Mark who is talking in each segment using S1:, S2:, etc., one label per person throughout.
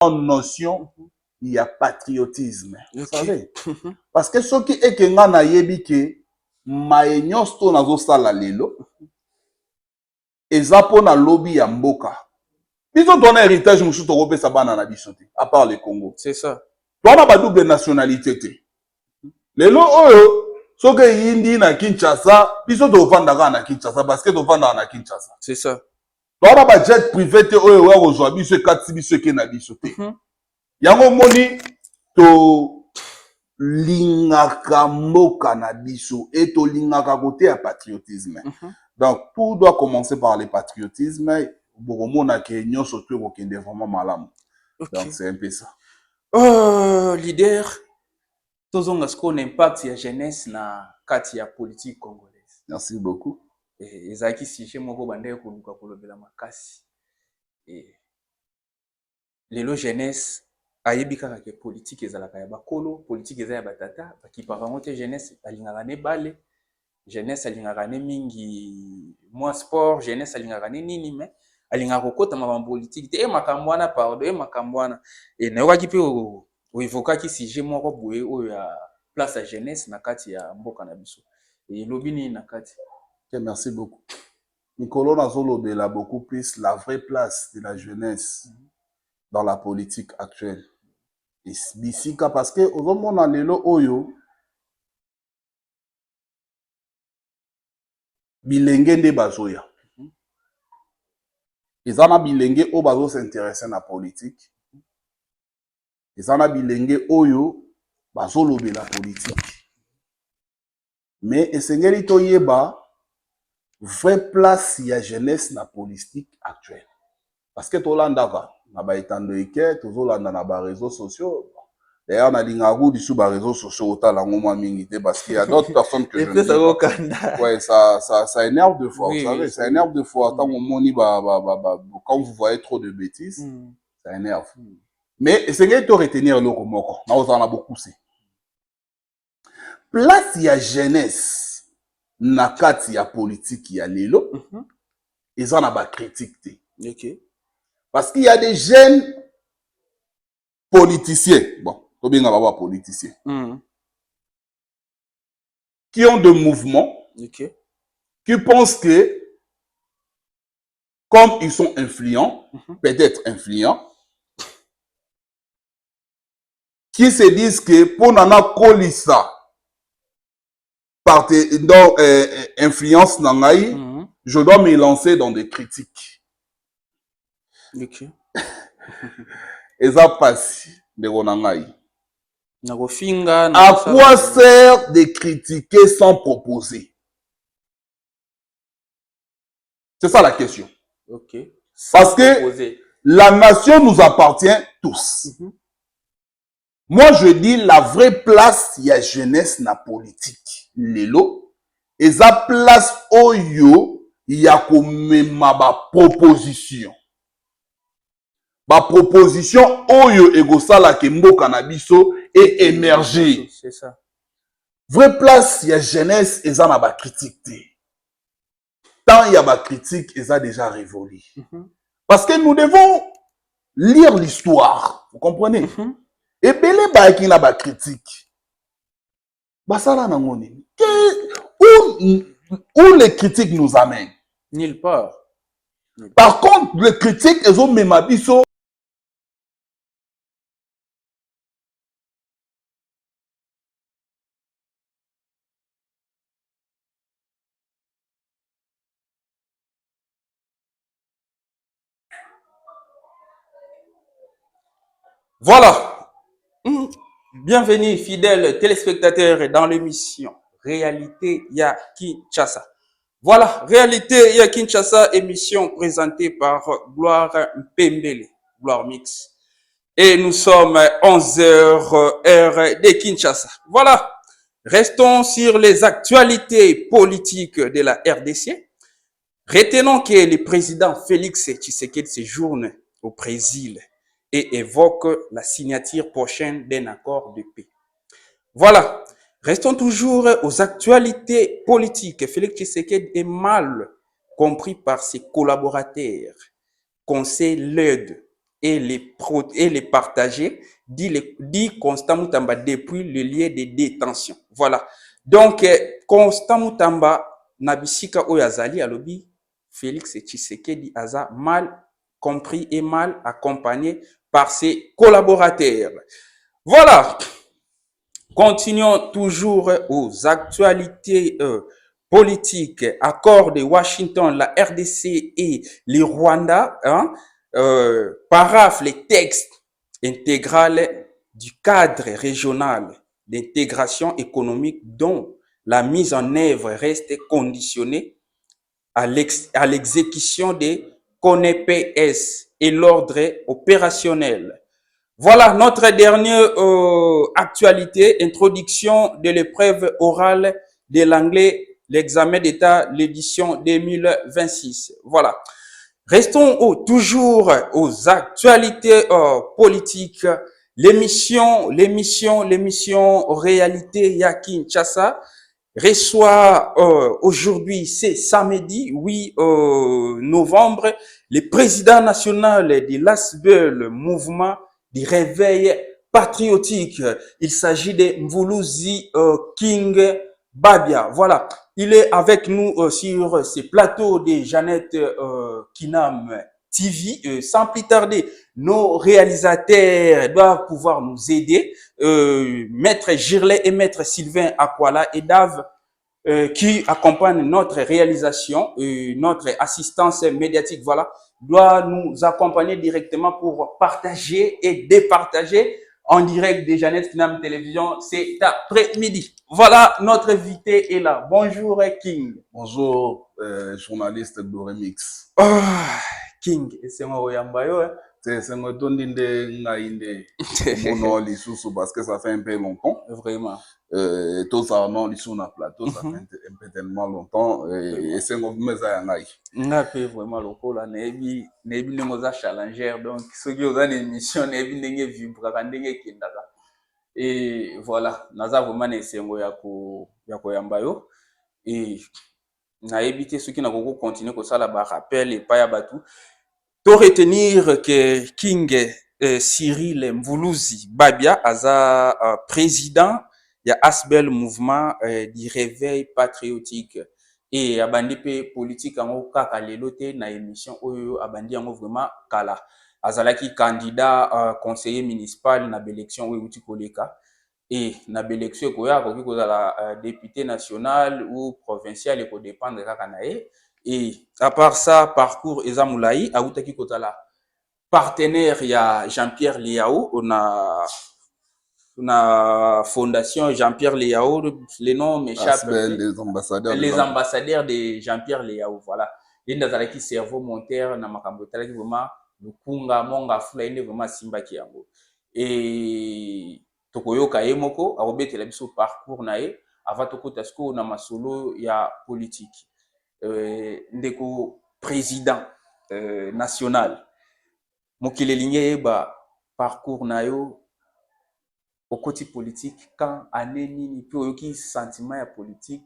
S1: en notion, il y a patriotisme. Vous
S2: Ok.
S1: savez? Parce que ceux qui est que nga na yebi ke maenyo sto nazo sala lelo eza po na lobby ya mboka. Biso tona héritage musu to kopesa bana na biso te à part le Congo.
S2: C'est ça.
S1: Tona ba double nationalité te. Lelo oyo soki yindi na Kinshasa, biso to vanda na Kinshasa parce que to vanda na Kinshasa.
S2: C'est ça.
S1: Tona ba jet privé te oyo wa kozwa biso kati biso ke na biso te. Yango moni to lingaka mboka na biso et to lingaka côté à patriotisme. Donc tout doit commencer par le patriotisme. Boromona ke nyonso to ko kende vraiment malamu. Donc c'est un peu ça.
S2: Leader, tozonga ce qu'on impact la jeunesse na kati ya politique congolaise.
S1: Merci beaucoup.
S2: Et ezaki sujet moko bande ko luka kolobela makasi. Et lelo jeunesse ayebi kaka ke politique ezalaka ya bakolo, politique eza ya batata, baki parents te jeunesse alingaka ne bale, jeunesse alingaka ne mingi moi sport, jeunesse alingaka ne nini mais alingaka kokota ma politique te e makambo wana pardon e makambo wana e nayokaki pe o evokaki sujet moko boye oyo ya place ya jeunesse na kati ya mboka na biso e lobi nini na kati.
S1: Okay, merci beaucoup. Nicolas Nazolobela beaucoup plus la vraie place de la jeunesse dans la politique actuelle. Et bisika parce que au moment lelo oyo bilenge nde bazoya. Ezana bilenge o bazo s'intéresser na politique. Ezana bilenge oyo bazolobela politique. Mais esengeli toyeba vraie place ya jeunesse na politique actuelle. Parce que tolandaka na ba etando eke tozolanda na ba réseaux sociaux. D'ailleurs na lingaru disu ba réseaux sociaux otala ngoma mingi te parce qu'il y a d'autres personnes que je ne dis pas. Ouais, ça énerve de fois, oui, vous savez, ça énerve de fois tant on moni quand vous voyez trop de bêtises, ça énerve. Mais essayez de retenir le remoko. Na ozana beaucoup c'est. Place ya jeunesse na kati ya politique ya lelo, ils en a ba critique te.
S2: OK.
S1: Parce qu'il y a des jeunes politiciens, bon, politiciens, qui ont des mouvements, qui pensent que, comme ils sont influents, peut-être influents, qui se disent que pour nana kolisa, par influence nangaï, je dois me lancer dans des critiques.
S2: OK.
S1: Et ça passe de Ronangaï.
S2: À
S1: quoi sert de critiquer sans proposer? C'est ça la question.
S2: OK.
S1: Parce que la nation nous appartient tous. Moi, je dis la vraie place, il y a jeunesse na politique. Lelo. Et ça place oyo, il y a comme ma proposition. Ma proposition oyo egosala ke mboka na biso et émerger.
S2: C'est ça.
S1: Vraie place, il y a jeunesse et ça n'a pas critiqué. Tant il y a pas critique, et ça déjà révolu. Parce que nous devons lire l'histoire. Vous comprenez? Et belé ba qui n'a pas critique. Basala na ngoni. Où les critiques nous amènent?
S2: Nulle part.
S1: Par contre, les critiques, elles ont même abisso.
S2: Voilà. Bienvenue, fidèles téléspectateurs, dans l'émission Réalité Ya Kinshasa. Voilà, Réalité Ya Kinshasa, émission présentée par Gloire Mpembele, Gloire Mix. Et nous sommes 11h, heure de Kinshasa. Voilà, restons sur les actualités politiques de la RDC. Retenons que le président Félix Tshisekedi séjourne au Brésil et évoque la signature prochaine d'un accord de paix. Voilà, restons toujours aux actualités politiques. Félix Tshisekedi est mal compris par ses collaborateurs. Conseil l'aide et les partager, dit Constant Moutamba depuis le lieu de détention. Voilà. Donc, Constant Moutamba, Nabisika Oyazali, alobi, Félix Tshisekedi Aza, mal compris et mal accompagné par ses collaborateurs. Voilà. Continuons toujours aux actualités politiques. Accord de Washington, la RDC et le Rwanda paraphent les textes intégral du cadre régional d'intégration économique dont la mise en œuvre reste conditionnée à l'exécution des CONEPS et l'ordre opérationnel. Voilà notre dernière actualité, introduction de l'épreuve orale de l'anglais, l'examen d'État, l'édition 2026. Voilà. Restons toujours aux actualités politiques. L'émission Réalité ya Kinshasa reçoit aujourd'hui, c'est samedi 8 novembre, le président national de l'ASBEL, mouvement du réveil patriotique. Il s'agit de Mvuluzi King Babia. Voilà. Il est avec nous sur ce plateau de Jeannette Kinam TV. Sans plus tarder, nos réalisateurs doivent pouvoir nous aider. Maître Girlet et Maître Sylvain Akwala et Dave qui accompagne notre réalisation, notre assistance médiatique, voilà, doit nous accompagner directement pour partager et départager en direct de Jeannette Kinam Télévision cet après-midi. Voilà, notre invité est là. Bonjour King.
S1: Bonjour, journaliste de Remix.
S2: Oh, King, c'est moi Oyambayo.
S1: C'est moi Tondinde Ngaïnde Mono Lissoussou parce que ça fait un peu longtemps.
S2: Vraiment.
S1: Tout ça, non, Lissou na plateau, ça fait un peu tellement longtemps. Et c'est moi qui
S2: n'a pas vraiment le rôle là, nebi nemoza challenger donc ceux qui ont une émission nebi nenge vibra ndenge kindaka. Et voilà, naza vraiment na esengo ya ko yambayo et na éviter ceux qui n'a pas continuer ko sala ba rappel et pas ya batu. Pour retenir que King Cyril Mvuluzi Babia aza président ya Asbel mouvement du réveil patriotique et abandi pe politique yango kaka lelo te na émission oyo abandi yango vraiment kala azalaki candidat conseiller municipal na élection oyo uti koleka et na élection koya koki kozala député national ou provincial et ko dépendre kaka na ye. Et à part ça, parcours Ezamulaï, aoutaki kotala partenaire ya Jean-Pierre Liao, on a fondation Jean-Pierre Liao, les noms m'échappent. Les ambassadeurs de Jean-Pierre Liao, voilà. L'inda zalaki cerveau monteur na makambo talaki vraiment lukunga monga fula inde vraiment simba ki yango. Et tokoyoka yemoko akobetela biso parcours na ye avant tokota sko na masolo ya politique. Ndeko président national mokili elingi ba parcours na yo au côté politique quand année nini pe oyoki sentiment ya politique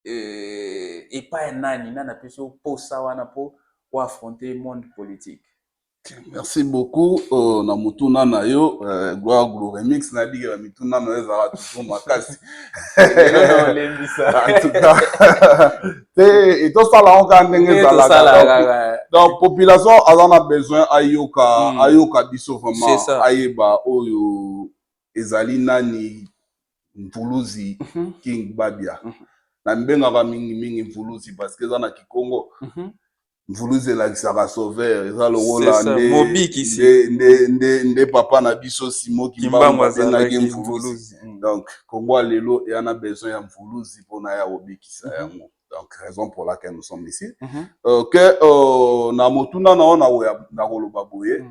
S2: et pas nani nana peso posa wana po pour affronter le monde politique.
S1: Merci beaucoup. Na mutuna na yo gloire gros remix na diga mituna na ezala toujours makasi. En tout cas, et tout ça là on gagne ndenge zala. Donc population a besoin ayoka biso vraiment ayeba oyo ezali nani Mvuluzi King Babia. Na mbengaka mingi Mvuluzi parce que za na Kikongo. Mvuluzi elakisaka sauveur eza lokola nde papa na biso Simo Kimbangu abenaki Mvuluzi. Donc Congo lelo et on a besoin ya Mvuluzi mpona ya kobikisa yango. Donc raison pour laquelle nous sommes ici. Que na motuna na koloba boye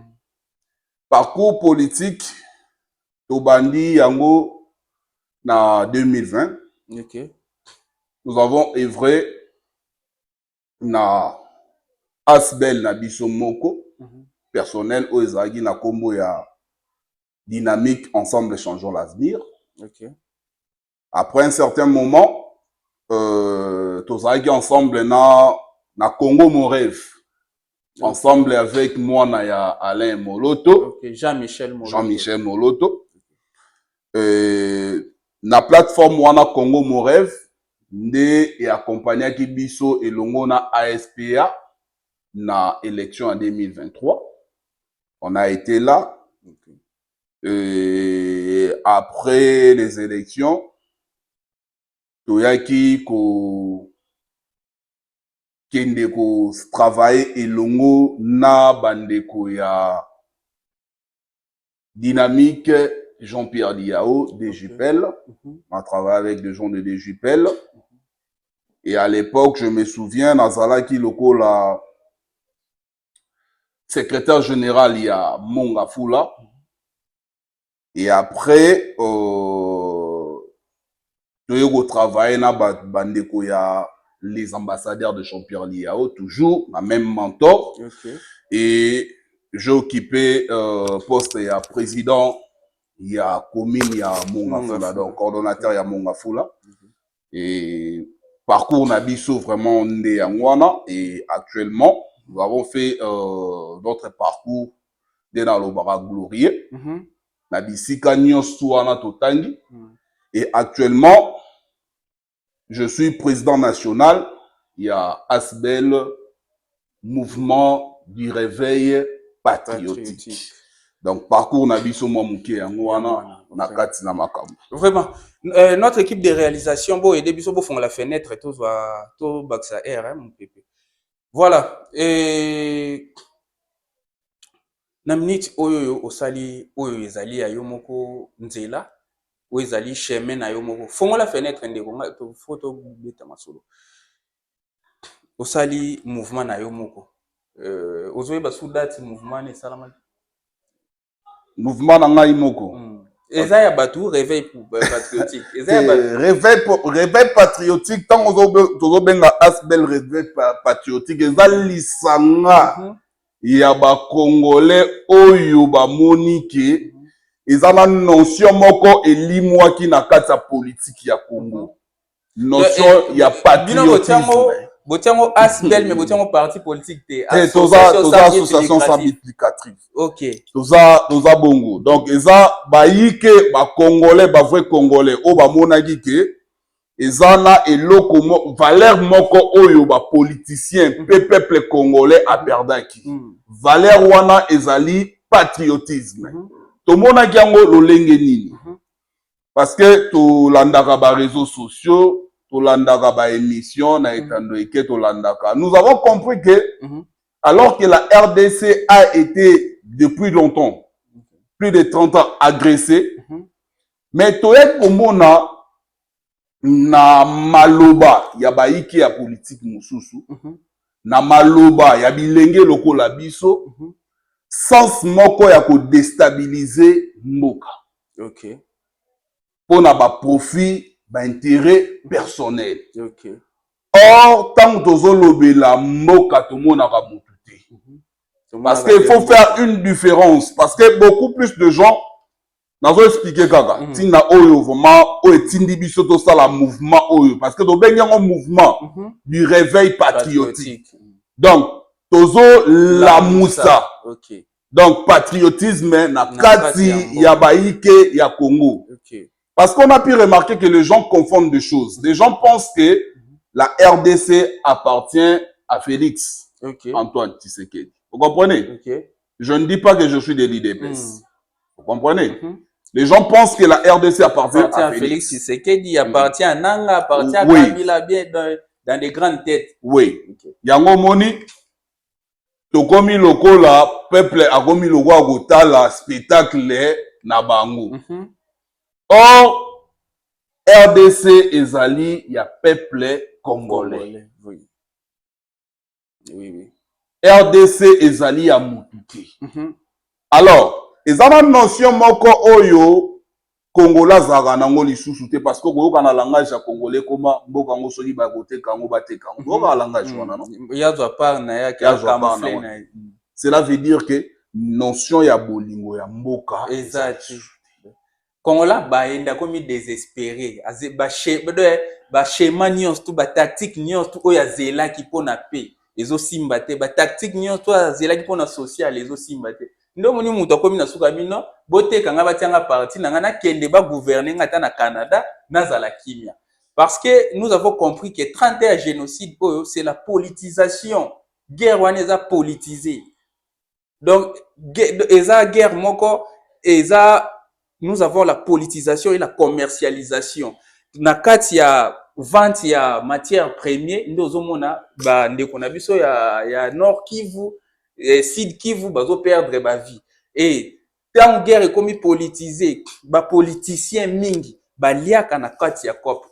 S1: parcours politique tobandi yango na 2020.
S2: Okay.
S1: Nous avons œuvré na Asbel na biso moko personnel au ezagi na kombo ya dynamique ensemble changeons l'avenir.
S2: Okay.
S1: Après un certain moment tozalaki ensemble na Congo mon rêve. ensemble avec moi na ya Alain Moloto,
S2: Jean-Michel
S1: Moloto. Na plateforme wana Congo Mon Rêve nde et accompagné ki biso elongo na ASPA na élection en 2023. On a été là. Après les élections, toyaki ko kende ko travailler elongo na bandeko ya Dynamique Jean-Pierre Diao, DJPEL. On a travaillé avec des gens de DJPEL. Et à l'époque, je me souviens, Nazala qui loko la secrétaire général, il y a Monga Fula. Et après, toyoko travailler na bandeko ya les ambassadeurs de Jean-Pierre Diao, toujours ma même mentor. Et j'ai occupé poste ya président. Il y a commune, il y a Mongafula, donc coordonnateur, il y a Mongafula. Et parcours Nabiso vraiment né à Mwana. Et actuellement, nous avons fait notre parcours dans le Barak Glorieux. Nabisika Nyosouana Totangi. Et actuellement, je suis président national. Il y a Asbel, Mouvement du Réveil Patriotique. Donc, parcours Nabiso Mamouké, Nakati Namakam.
S2: Vraiment. Notre équipe de réalisation, bon, et Biso font la fenêtre, tout Baxa R, mon pépé. Voilà. Et. Namnit Oyo Osali, Oyo Ezali, Ayomoko Nzela, Oyo Ezali, Chemin Ayomoko. Font la fenêtre, photo beta masolo. Osali, mouvement Ayomoko. Ozoé Basoudat, mouvement et Salamal.
S1: Mouvement Nangaï Moko.
S2: Ezaya Batou, réveil patriotique.
S1: Réveil patriotique, tant que benga Asbel réveil patriotique, Ezali Sanga, Yaba Congolais, Oyo Ba Monique, Ezala notion moko elimwa ki na kati ya politique ya Congo. Notion ya patriotisme.
S2: Botiango Asbel, mais botiango parti politique te.
S1: Association simplificatrice.
S2: Ok.
S1: Toza bongo. Donc, eza baïke, ba Congolais, ba vrai Congolais, o ba monagi ke, eza na eloko valeur moko oyo ba politicien, peuple congolais a perdaki. Valeur wana ezali patriotisme. To monagi yango lolenge nini. Parce que to landaka ba réseaux sociaux, Tolandaka ba émission na etando eke Tolandaka. Nous avons compris que alors que la RDC a été depuis longtemps, plus de 30 ans agressée, mais toye komona na maloba ya baiki ya politique mususu, na maloba ya bilenge lokola biso, sens moko ya ko déstabiliser mboka.
S2: OK.
S1: Pona ba profit intérêt personnel.
S2: Okay.
S1: Or, tant que la moka to monaka mututé. Parce qu'il faut faire une différence. Parce que beaucoup plus de gens, n'ont expliqué kaka. Tina oyo vraiment, oyo tindi biso to ça la mouvement oyo. Parce que to bengi un mouvement du réveil patriotique. Donc, tozo la moussa.
S2: Okay.
S1: Donc, patriotisme na kati ya baïke ya Congo.
S2: Okay.
S1: Parce qu'on a pu remarquer que les gens confondent des choses. Les gens pensent que la RDC appartient à Félix Antoine Tshisekedi. Vous comprenez? Je ne dis pas que je suis de l'IDPS. Vous comprenez? Les gens pensent que la RDC appartient à Félix
S2: Tshisekedi, appartient à Nanga, appartient à Kabila, bien dans des grandes têtes.
S1: Oui. Yango Moni, Tokomi Lokola, peuple Agomi Lokola Gotala, spectacle Nabango. Or, RDC ezali ya peuple congolais.
S2: Oui. Oui.
S1: RDC ezali ya mutuki. Alors, ezana notion moko oyo Congolais zaka nango lisusu te parce que koyoka na langage ya congolais koma mboka ngo soli ba koteka ngo bateka ngo. Koyoka langage wana non?
S2: Yazwa par na ya camoufler na.
S1: Cela veut dire que notion ya bolingo ya mboka
S2: exact. Congolais baenda komi désespéré ba schéma nyonso tout ba tactique nyonso tout oya zela ki pona pe ezo simba te ba tactique nyo toi zelaki pona social ezo simba te ndo moni muto akomi na suka bino boteka nga batianga parti na nga na kende ba gouverner nga ta na Canada nazala kimia parce que nous avons compris que 30 ans génocide c'est la politisation guerre wana eza politisée donc eza guerre moko eza nous avons la politisation et la commercialisation na kati ya vente ya matière première ndio ozomona ba ndeko na biso ya Nord Kivu Sud Kivu bazo perdre ba vie et tant guerre ekomi politisé ba politiciens mingi baliaka na kati ya COP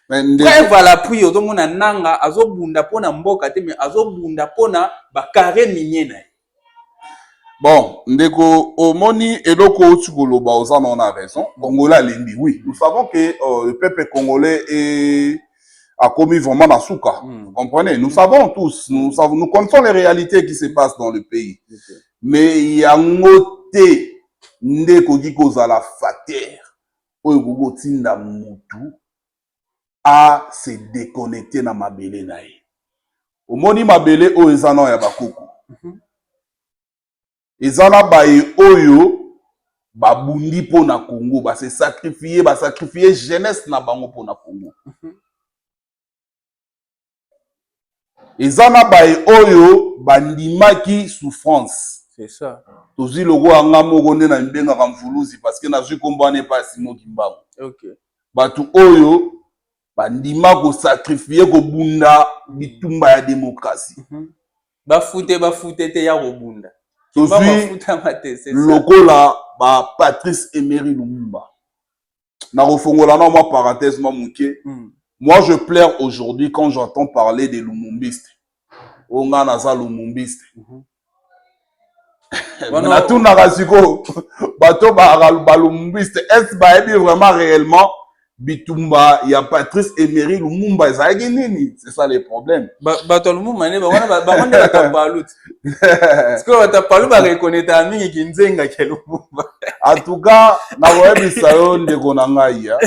S2: preuve à l'appui ozomona nanga azobunda pona mboka te mais azobunda pona ba carré minier na
S1: bon, ndeko omoni eloko outi koloba oza na on a raison. Congolais alembi, oui. Nous savons que le peuple congolais a commis vraiment la souka. Vous comprenez? Nous savons tous, nous connaissons les réalités qui se passent dans le pays. Mais il y a un côté ndeko kiko za la facteur oyo gogo tinda mutu à se déconnecter na mabele na ye. Omoni mabele oyo eza na ya bakoko. Ezana baye oyo babundi po na Congo ba se sacrifier jeunesse na bango po na Congo. Ezana baye oyo bandimaki souffrance.
S2: C'est ça.
S1: Tozi logo anga moko ne na mbenga kamvuluzi parce que nazwi kombane pa simo kimbango.
S2: OK.
S1: Batu oyo bandima ko sacrifier ko bunda bitumba ya démocratie.
S2: Bafute te ya kobunda.
S1: Lokola ba Patrice Emery Lumumba. Na refongola na moi parenthèse muke. Moi je pleure aujourd'hui quand j'entends parler des Lumumbistes. Onga naza Lumumbiste. Na tuna kasiko bato ba Lumumbiste est ba ebi vraiment réellement bitumba ya Patrice Emery Lumumba ezaki nini? C'est ça le problème.
S2: Bato Lumumba ne ba wana ba wana batapalut. Parce que batapalut ba reconnaître mingi kinzenga ke Lumumba.
S1: En tout cas, na webisa yo ndeko na ngai ya.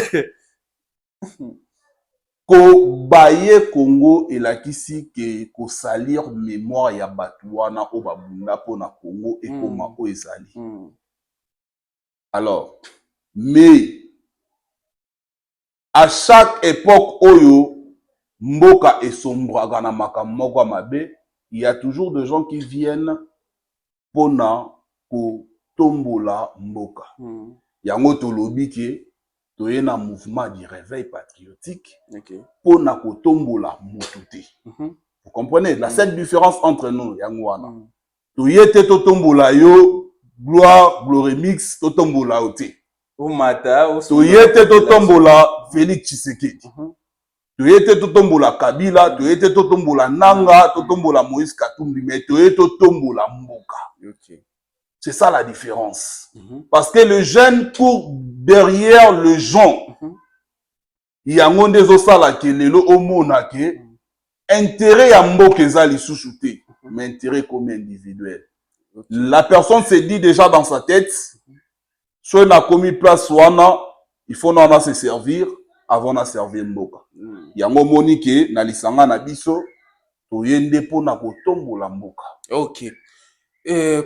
S1: Ko baye Congo elakisi ke ko salir mémoire ya bato wana o babunda po na Congo et koma o ezali. Alors, mais à chaque époque oyo mboka esombraka na makambo moko mabe, il y a toujours des gens qui viennent pona ko tombola mboka. Yango tolobi ke toye na mouvement du réveil patriotique pona ko tombola motuté. Vous comprenez la seule différence entre nous yango wana. Toye te to tombola yo gloire remix to tombola oté. Toye te to tombola Félix Tshisekedi. Toye te to tombola Kabila, toye te to tombola Nanga, to tombola Moïse Katumbi, mais toye to tombola mboka. C'est ça la différence. Parce que le jeune court derrière le gens. Il y a un monde des sala ke lelo omona ke intérêt ya mboka ezali sous-souté, mais intérêt comme individuel. La personne se dit déjà dans sa tête, soit na commis place wana, il faut na se servir avant na servir mboka. Yango moni ke na lisanga na biso toyende po na kotombola mboka.
S2: OK.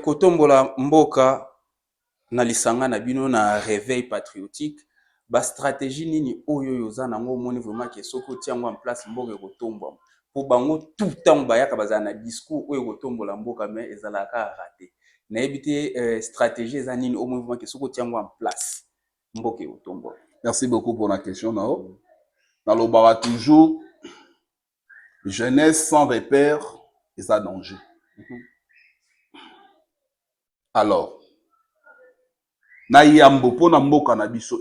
S2: Kotombola mboka na lisanga na bino na réveil patriotique ba stratégie nini oyo yoza nango moni vraiment ke soko tiango en place mboka kotombola pour bango tout temps bayaka bazana discours oyo kotombola mboka mais ezalaka raté na ebité stratégie eza nini au moins vraiment ke soko tiango en place mboka kotombola.
S1: Merci beaucoup pour la question nao. Dans le bara toujours jeunesse sans repère et ça danger. Alors na yambo pona mboka na biso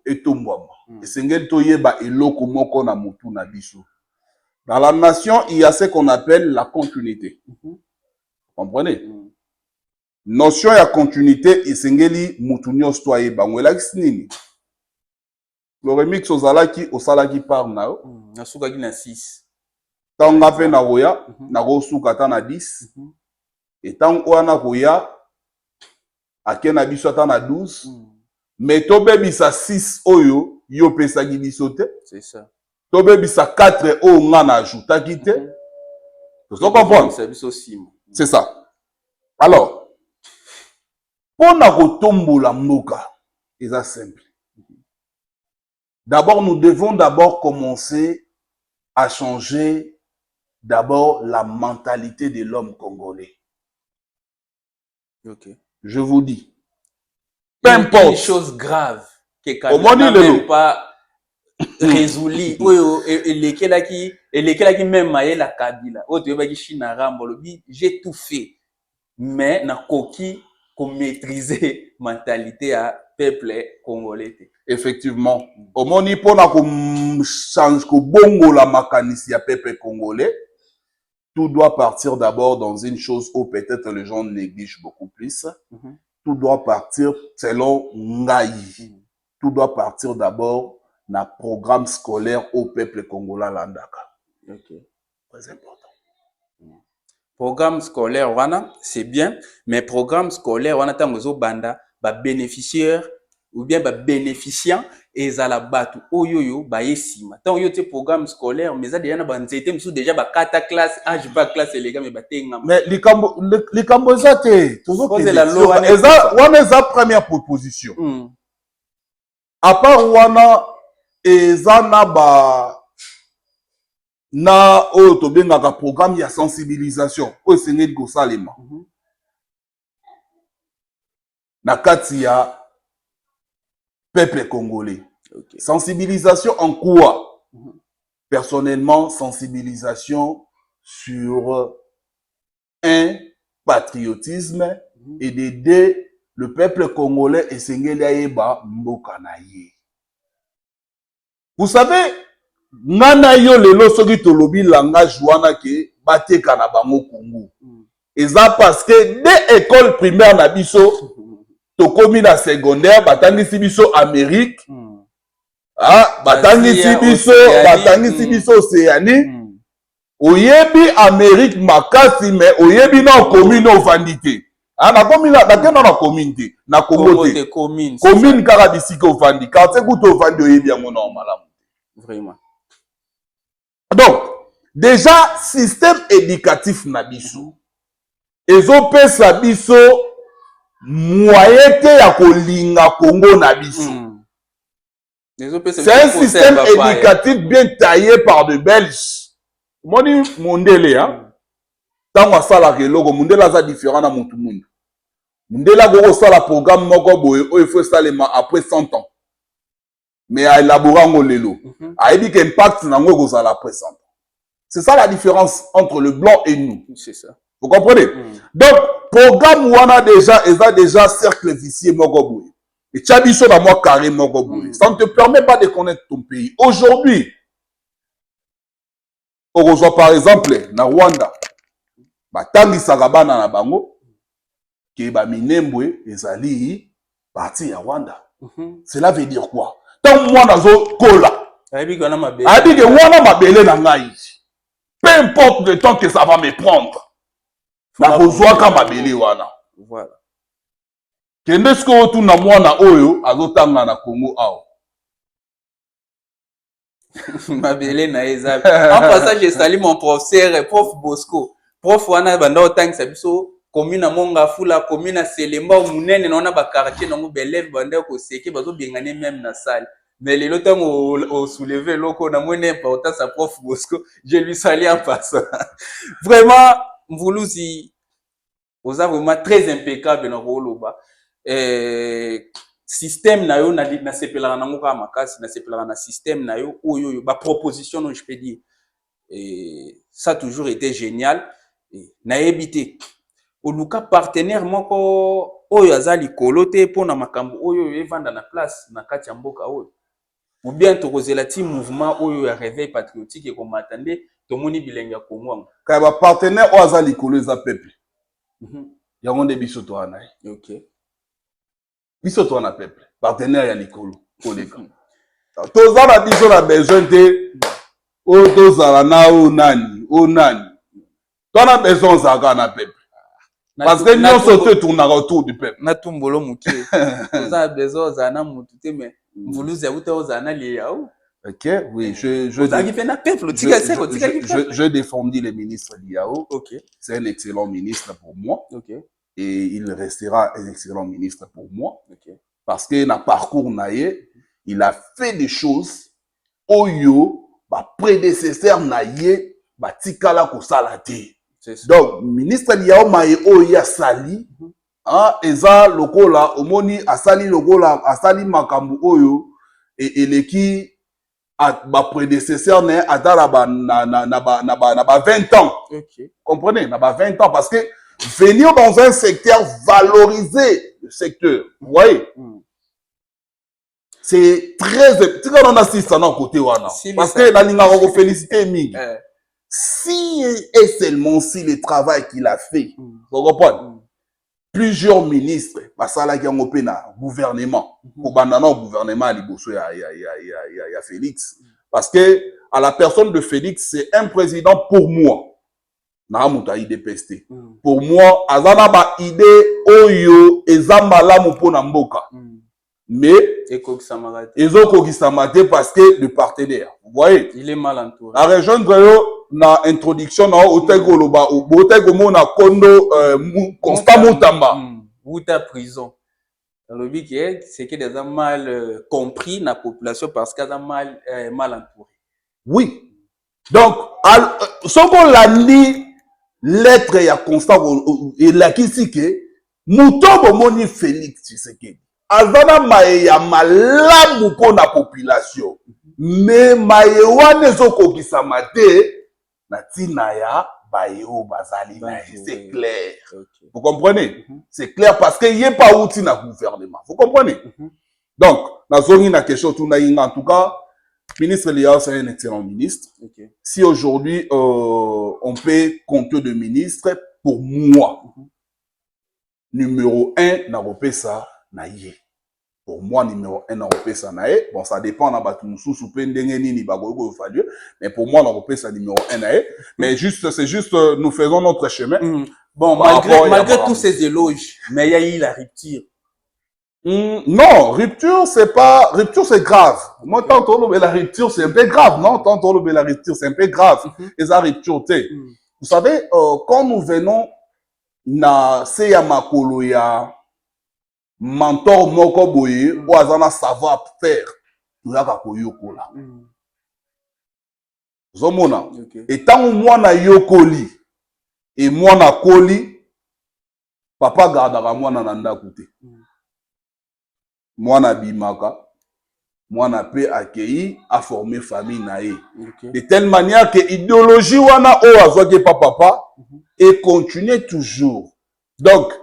S1: etombwama esengeli toyeba eloko moko na mutu na biso. Dans la nation, il y a ce qu'on appelle la continuité. Vous comprenez? Notion ya continuité esengeli mutu nyonso to ayeba ngwelakisi nini? Le remix ozalaki osalaki par nao
S2: nasukaki na 6
S1: tanga pe na roya na kosuka ta na 10 et tant wana koya akena biso ata na 12 mais tobebisa 6 oyo yo pesaki biso te.
S2: C'est ça.
S1: Tobebisa 4 oyo nga na ajoutaki te Tu comprends? C'est ça. Alors, pour nous tomber la mboka, c'est simple. D'abord, nous devons d'abord commencer à changer d'abord la mentalité de l'homme congolais.
S2: Ok.
S1: Je vous dis, peu importe.
S2: Une chose grave que Kabila n'a même pas résolu. Et lesquels qui même maillé la Kabila. J'ai tout fait. Mais na koki qu'on maîtriser mentalité à peuple congolais.
S1: Effectivement. Au moins, il faut changer bongo la mécanisme à peuple congolais. Tout doit partir d'abord dans une chose où peut-être les gens négligent beaucoup plus. Tout doit partir selon Ngaï. Tout doit partir d'abord dans le programme scolaire au peuple congolais landaka.
S2: Ok.
S1: Très important.
S2: Programme scolaire, c'est bien, mais programme scolaire, on attend aux banda, bénéficiaires ou bien bénéficiant et à la batu oyoyo ba yesima. Tant yo te programme scolaire, mais ça déjà na banzete msou déjà ba 4 classe, âge pas classe les gars mais ba tenga.
S1: Mais les Cambodgiens toujours que
S2: la loi
S1: on est la première proposition. À part wana ezana ba na un programme de sensibilisation au Sénégal de Gosalema. Na kati ya peuple congolais. Okay. Sensibilisation en quoi? Personnellement, sensibilisation sur un patriotisme et d'aider le peuple congolais et Sénégal ba mboka na ye. Vous savez, nana yo lelo soki tolobi langage wana ke bateka na bango Congo. Eza parce que des écoles primaires na biso tokomi na secondaire batangisi biso Amérique. Batangisi biso Océanie. Oyebi Amérique makasi mais oyebi na commune ovandité. Na commune na communauté na Congo te. Commune kaka bisika ovandi. Quartier kuto ovandi oyebi yango na malamu.
S2: Vraiment.
S1: Donc, déjà, système éducatif na biso. Ezopesa biso moyen te ya kolinga Congo na biso. C'est un système éducatif bien taillé par de Belges. Moni Mondele, hein? Tant que ça la reloko, Mondele a différent na mutu mundu. Mondele a go sala programme moko boye, il faut salement après 100 ans. Mais à élaborer un lelo. A dit qu'impact n'a pas gozala après 100 ans. C'est ça la différence entre le blanc et nous.
S2: C'est ça.
S1: Vous comprenez? Donc, programme wana déjà, ils ont déjà cercle vicieux moko boye. Et Tchabiso dans moi carré moko boye. Ça ne te permet pas de connaître ton pays. Aujourd'hui, on reçoit par exemple, na Rwanda, Batangi Sarabana na bango, qui ba minembwe, ezali, parti à Rwanda. Cela veut dire quoi? Tant moi nazo kola. Abi que wana mabele na ngai. Peu importe le temps que ça va me prendre. Na kozwa ka mabele wana.
S2: Voilà.
S1: Kende sko tu na mwana oyo azotanga na Congo awo.
S2: Mabele na eza. En passant, je salue mon professeur, prof Bosco. Prof wana banda otang sabiso commune monga fula commune Selemba munene naona ba quartier nango belève banda ko seke bazo bengane même na salle. Mais les lots au soulevé loko na moins important sa prof Bosco, je lui salue en passant. Vraiment Mvuluzi oza vraiment très impeccable na roloba. Système na yo na sepelana nango ka makasi na sepelana na système na yo oyo ba proposition non je peux dire. Et ça a toujours été génial. Na ebité oluka partenaire moko oyo azali kolote pona makambo oyo evanda na place na kati ya mboka oyo ou bien tokozela ti mouvement oyo ya réveil patriotique et comme attendez tomoni bilenge ya Congo
S1: ka ba partenaire oyo azali kolo za peuple yango nde biso to ana
S2: OK
S1: biso to na peuple partenaire ya likolo koleka toza na biso na besoin te o tozala na o nani tona besoin zaka na peuple parce que nous sommes tournera autour du peuple
S2: na tumbolo mukie toza besoin za na mutu te mais Mvuluzi ya uta ozana liya
S1: Ok, oui, je défendis le ministre Liao.
S2: Ok.
S1: C'est un excellent ministre pour moi.
S2: Ok.
S1: Et il restera un excellent ministre pour moi.
S2: Ok.
S1: Parce que dans le parcours naïe, il a fait des choses oyo ba prédécesseur naïe ba tikala ko salate. Donc ministre Liao Maye oya sali eza lokola omoni asali lokola asali makambu oyo et eleki ba prédécesseur ne atala na ba 20 ans.
S2: Okay.
S1: Comprenez, na ba 20 ans parce que venir dans un secteur, valoriser le secteur. Vous voyez? C'est très... Tu sais, on a 6 ans côté wana. Parce que la ligne a félicité Ming. Si et seulement si le travail qu'il a fait, vous comprenez? Plusieurs ministres, parce que là, il y a un gouvernement. Pour le gouvernement, il y a Félix. Parce que à la personne de Félix, c'est un président pour moi. Pour moi, azana ba idée oyo ezambala mupona mboka. Mais ezo kokisamate parce que le partenaire, vous voyez,
S2: il est mal entouré.
S1: La rejoindre yo na introduction na otego loba otego mona kondo Constant Mutamba.
S2: Wuta prison. Le but c'est que des gens mal compris la population parce qu'ils sont mal entourés.
S1: Oui. Donc ce qu'on l'a dit lettre ya Constant et la kisike mutobo moni Félix Tshisekedi azana maye ya malamu pour la population mais maye wane zoko kisamate na tina ya bayo bazali c'est clair. Okay. Vous comprenez? C'est clair parce que y a pas outil na gouvernement. Vous comprenez? Donc na zoni na question tout na en tout cas ministre Liao, c'est un excellent ministre. Okay. Si aujourd'hui, on peut compter de ministres, pour moi, numéro 1, n'a ça, naïe. Pour moi, numéro 1, n'a ça, naïe. Bon, ça dépend, mais pour moi, n'a ça, numéro 1, naïe. Mais juste, c'est juste, nous faisons notre chemin.
S2: Bon, malgré tous ces éloges, mais il y a eu la rupture.
S1: Non, rupture, c'est grave. Moi, tant que la rupture, c'est un peu grave, non? Tant que la rupture, c'est un peu grave. Et ça, rupture, vous savez, quand nous venons, na seya makolo ya mentor moko boye, ou azana savoir faire, nous yaka koyokola. Zomona. Et tant moi na yokoli, et moi na koli, papa gardera moi na nanda koute. Mwana bimaka, mwana pe accueilli, a formé famille nae. De telle manière que idéologie wana o azoke papa et continue toujours. Donc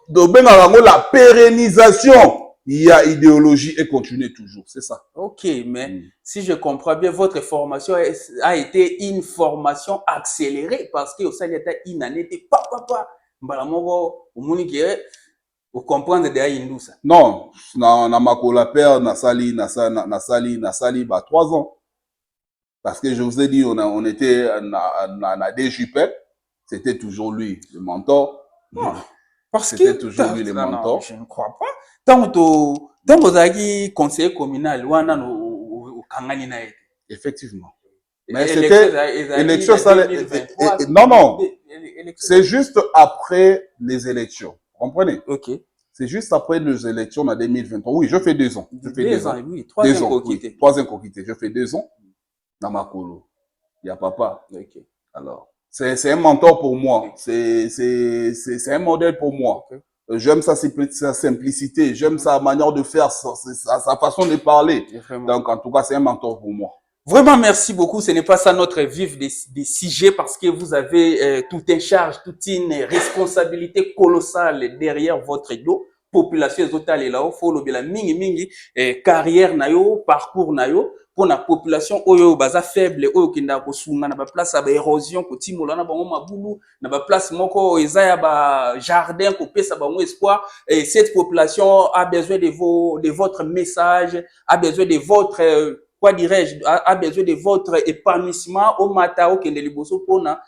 S1: la pérennisation, il y a idéologie et continue toujours, c'est ça.
S2: Ok, mais si je comprends bien, votre formation a été une formation accélérée parce que au sein de une année, papa, mbalamogo, umunike. Vous comprenez derrière Indoussa?
S1: Non, na makola père nasali 3 ans. Parce que je vous ai dit, on était na DJPEP, c'était toujours lui le mentor.
S2: Non, parce que
S1: c'était toujours lui le mentor.
S2: Je ne crois pas. Tant que vous avez conseiller communal, ou kangani na été.
S1: Effectivement. Mais c'était élection non, c'est juste après les élections. Comprenez?
S2: Ok.
S1: C'est juste après les élections en 2023. Oui, je fais 2 ans. Je fais 2 ans.
S2: Oui, 3 ans coquité.
S1: Oui, 3 ans coquité. Je fais 2 ans. Dans ma colo. Il y a papa.
S2: Ok.
S1: Alors, c'est un mentor pour moi. C'est un modèle pour moi. Okay. J'aime sa simplicité. J'aime sa manière de faire, sa façon de parler. Donc, en tout cas, c'est un mentor pour moi.
S2: Vraiment, merci beaucoup. Ce n'est pas ça notre vif des sujets parce que vous avez toute une charge, toute une responsabilité colossale derrière votre dos. Population totale là, faut le la mingi carrière nayo, parcours nayo pour la population oyo baza faible oyo kinda ko sunga na ba place ba érosion ko timola na bango mabulu na ba place moko ezaya ba jardin ko pesa bango espoir et cette population a besoin de votre message, a besoin de votre quoi dirais-je, a besoin de votre épanouissement au matao que les liboso pona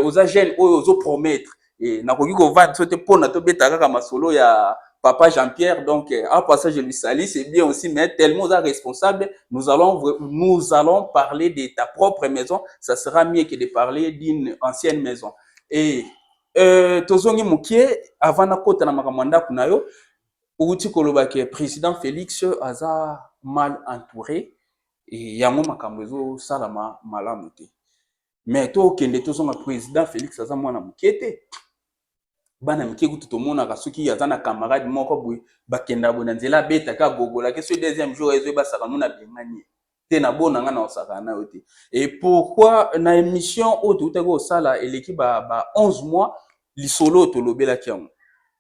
S2: aux agents aux promettre et na koki ko va sote pona to beta kaka masolo ya Papa Jean-Pierre, donc, à passage, je lui salue, c'est bien aussi, mais tellement responsable, nous allons parler de ta propre maison, ça sera mieux que de parler d'une ancienne maison. Et, tozongi mukie, avant na kota na makamanda kunayo, outi kolobake, président Félix aza mal entouré, et yango makambezo salama malamuté. Mais to kende tozonga président Félix aza mwana mukete. Bana mike kutu tomonaka soki aza na camarade moko boye bakenda bo na nzela beta ka gogola ke ce deuxième jour ezo ba saka na bengani te na bona nga na osaka na yote. Et pourquoi na émission o to utako sala eleki ba 11 mois lisolo to lobela kiango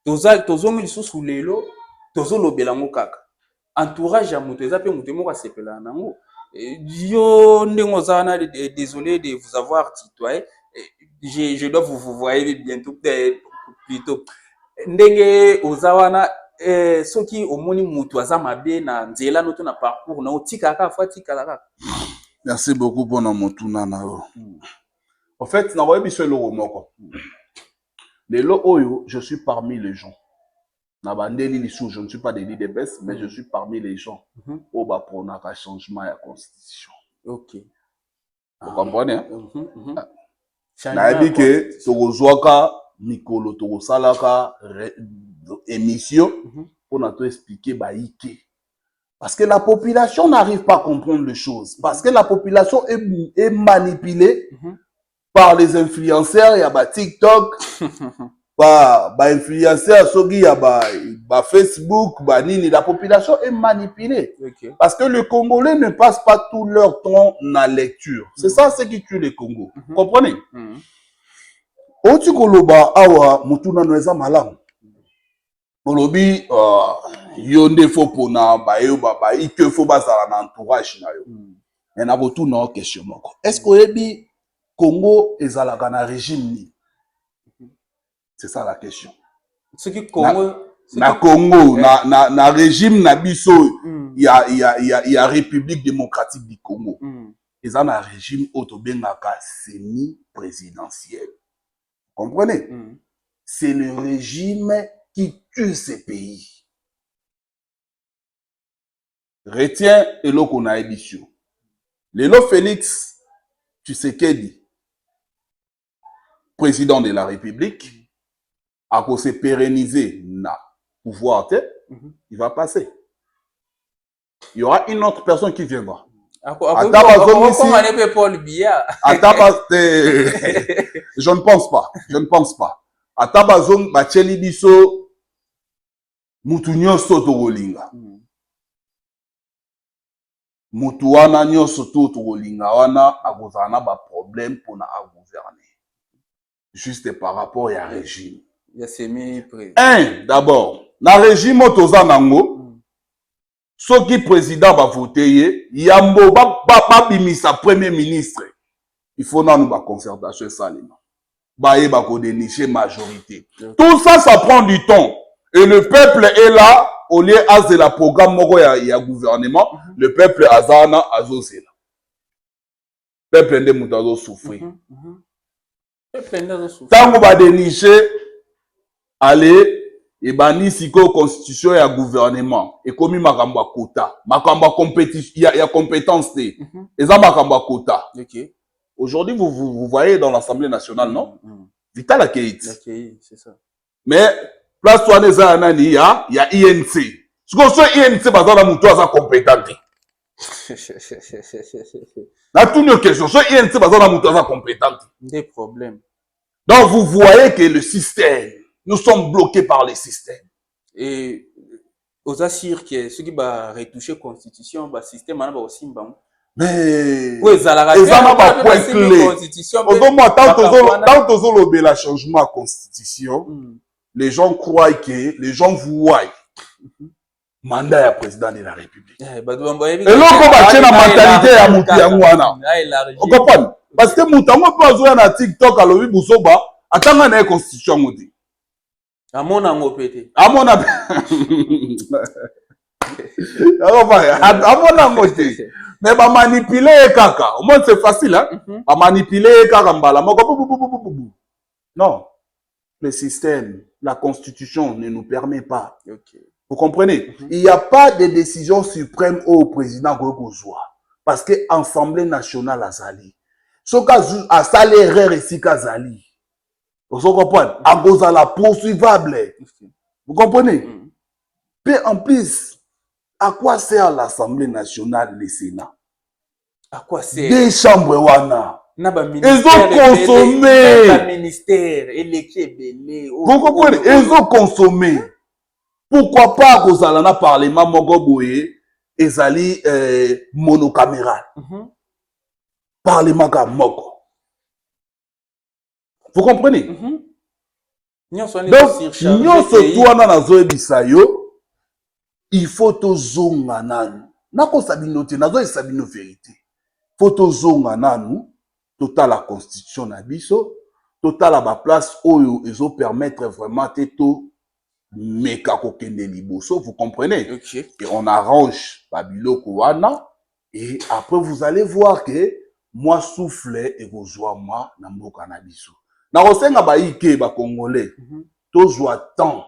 S2: tozongi lisusu lelo tozolobela ngo kaka entourage ya moto eza pe moto moko asepela nango yo ndenge ozana désolé de vous avoir tutoyé. Je dois vous voyez bientôt plutôt ndenge ozawana soki omoni mutu aza mabe na nzela noto na parcours na otika ka fois tika la.
S1: Merci beaucoup pour notre motuna na yo. En fait, na voyebi so lo moko. Lelo oyo, je suis parmi les gens. Na bandeli lisu, je ne suis pas des leaders best, mais je suis parmi les gens au ba pronaka changement ya constitution.
S2: OK.
S1: Vous comprenez hein?
S2: Na
S1: yebi ke tokozwaka mikolo tokosalaka émission pour nous expliquer baïké. Parce que la population n'arrive pas à comprendre les choses. Parce que la population est manipulée par les influenceurs, il y a TikTok, par influenceurs, il y a Facebook, la population est manipulée.
S2: Okay.
S1: Parce que les Congolais ne passent pas tout leur temps dans la lecture. C'est ça ce qui tue les Congos. Vous comprenez? Oti koloba awa mutuna noeza malamu. Olobi yonde fo pona ba yo baba ike fo bazala na entourage na yo. Et na botu na question moko. Est-ce que oyebi Congo ezalaka na régime ni? C'est ça la question.
S2: Ce qui Congo
S1: na Congo na régime na biso il y a République démocratique du Congo. Eza na régime autobengaka semi-présidentiel. Comprenez? C'est le régime qui tue ces pays. Retiens eloko na ebisio. Lelo Félix Tshisekedi, président de la République, à cause se pérenniser na pouvoir, il va passer. Il y aura une autre personne qui viendra. Je ne pense pas. Je ne pense pas. Atabazong bacheli biso mutu nyonso tokolinga. Mutu wana nyonso tokolinga wana akozana ba problème pour na gouverner. Juste par rapport à régime. D'abord, na régime toza nango soki président va voter yambo ba bimisa premier ministre. Il faut na nous ba concertation salima. Baye ba ko dénicher majorité. Tout ça, ça prend du temps. Et le peuple est là, au lieu de la programme moko ya gouvernement, le peuple azana azosela. Peuple nde mutazo souffrir. Tango ba dénicher aller et bani siko constitution ya gouvernement et komi makambo ya quota, makambo compétition ya compétence te. Eza makambo ya quota. OK. Aujourd'hui, vous voyez dans l'Assemblée nationale, non? Vital Akeit.
S2: C'est ça.
S1: Mais, place toi, il y a INC. Ce qu'on soit INC, bazala moutoua compétent. Dans toutes nos questions, soit INC, bazala moutoua compétent.
S2: Des problèmes.
S1: Donc, vous voyez que le système, nous sommes bloqués par le système.
S2: Et, aux assire que ceux qui va retoucher la constitution, le système, va aussi bon.
S1: Mais
S2: ezana
S1: ba point clé. Tant que la changement à constitution, les gens croient que les gens voient mandat ya président de la République. Et là on va changer la mentalité ya mutu yango wana. On comprend? Parce que mutu yango peut jouer na TikTok alobi busoba atanga na constitution ngoti.
S2: Amona ngopete.
S1: Amona amona ngoti. Mais ba manipuler kaka. Au moins c'est facile hein. Ba manipuler kaka mbala. Non. Le système la Constitution ne nous permet pas.
S2: Ok.
S1: Vous comprenez? Il n'y a pas de décision suprême au président Gokozwa. Parce que l'Assemblée nationale a zali. Ce cas a salé erreur ici Kazali. Vous comprenez? À cause de la poursuivable. Vous comprenez? Puis en plus, à quoi sert l'Assemblée nationale, le Sénat?
S2: À quoi sert?
S1: Des chambres wana.
S2: Ils
S1: ont consommé. Vous comprenez? Ils ont consommé. Pourquoi pas à cause de la parlement Mogoboye et Zali monocaméral? Parlement Mogo. Vous comprenez? Donc, nous il faut to zonga nanu. Nako sabino te, nazo sabino vérité. Faut to zonga nanu, total la constitution na biso, total la place oyo ezo permettre vraiment to meka kokende liboso, vous comprenez?
S2: Okay.
S1: Et on arrange Babiloko wana et après vous allez voir que moi souffle et vous joie moi na mboka na biso. Na kosenga ba ike ba congolais. To joie temps.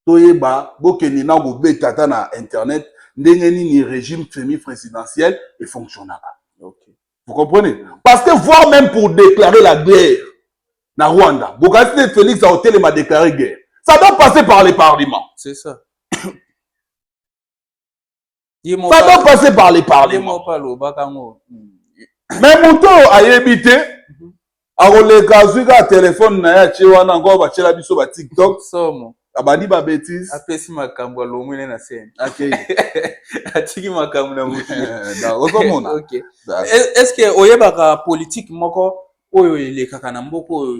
S1: Toyeba bokeni na bobeta ta na internet ndenge nini régime semi-présidentiel et fonctionnera.
S2: Okay.
S1: Vous comprenez? Parce que voire même pour déclarer la guerre na Rwanda, Bokassi Félix a hôtel m'a déclaré guerre. Ça doit passer par les parlements.
S2: C'est ça.
S1: Ça doit passer par les parlements. Mais Mouto a évité a roleka zuga téléphone na ya chiwana ngo ba chela biso ba TikTok
S2: somo.
S1: Abadi ba bêtise.
S2: Apesi makambo ya lomwele na scène.
S1: OK.
S2: Atiki makambo na mushi.
S1: D'accord.
S2: OK. Est-ce que oyebaka politique moko oyo elekaka na mboko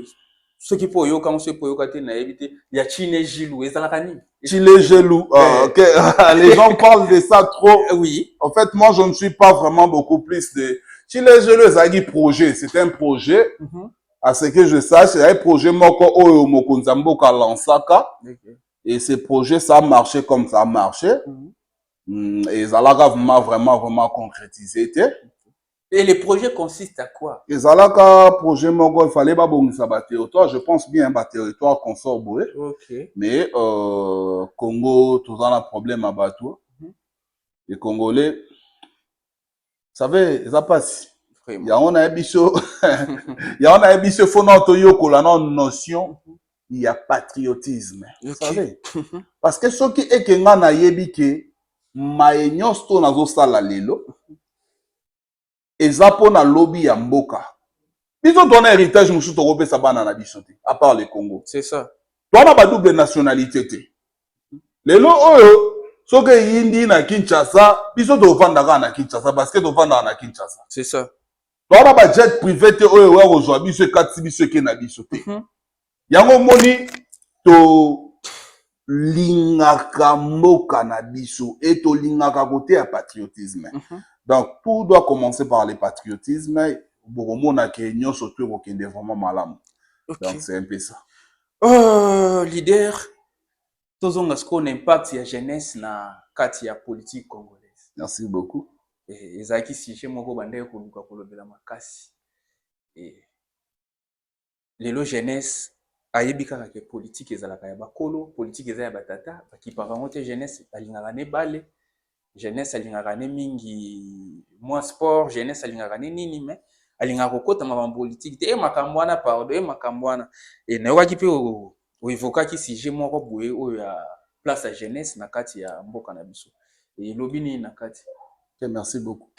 S2: soki po yoka mo po yoka te na ebité ya Chine Gilou ezalaka nini?
S1: Chile Gelou. OK. Les gens parlent de ça trop.
S2: Oui.
S1: En fait, moi je ne suis pas vraiment beaucoup plus de Chile Gelou ezaki projet, c'est un projet. À ce que je sache, c'est un projet moko oyo mokonza mboka lansaka. Et ce projet ça a marché comme ça a marché. Et Zalaka vraiment concrétisé.
S2: Et les projets consistent à quoi?
S1: Et Zalaka projet moko il fallait pas bongisa ba territoire, je pense bien ba territoire consort boé.
S2: OK.
S1: Mais Congo tout ça un problème à bateau. Les Congolais vous savez, ça passe. Il y a on a biso il y a on a biso faut notre yoko la notion il y a patriotisme. Vous savez? Parce que ce qui est que ngana yebi ke maenyo sto nazo sala lelo ezapo na lobby ya mboka. Biso donner héritage musu to kopesa bana na biso te à part le Congo.
S2: C'est ça.
S1: Toi na ba double nationalité te. Lelo oyo soki yindi na Kinshasa biso to vandaka na Kinshasa parce que to vandaka na Kinshasa.
S2: C'est ça.
S1: Toi na ba jet privé te oyo wa kozwa biso kati biso ke na biso te. Yango moni to lingaka mboka na biso et to lingaka côté à patriotisme. Donc tout doit commencer par le patriotisme. Bokomona ke nyonso to kokende vraiment malamu. Donc c'est un peu ça.
S2: Leader tozonga sko na impact ya jeunesse na kati ya politique congolaise.
S1: Merci beaucoup.
S2: Et ezaki sujet moko bandeko koluka kolobela makasi. Et lelo jeunesse ayebi kaka ke politique ezalaka ya bakolo, politique eza ya batata, bakipaka ngo te jeunesse alingaka ne bale, jeunesse alingaka ne mingi moi sport, jeunesse alingaka ne nini mais alingaka kokota ma politique te makambo wana pardon makambo wana et na yoka kipe o evokaki sujet moko boye oyo ya place ya jeunesse na kati ya mboka na biso. Et lobi ni na kati.
S1: Okay, merci beaucoup.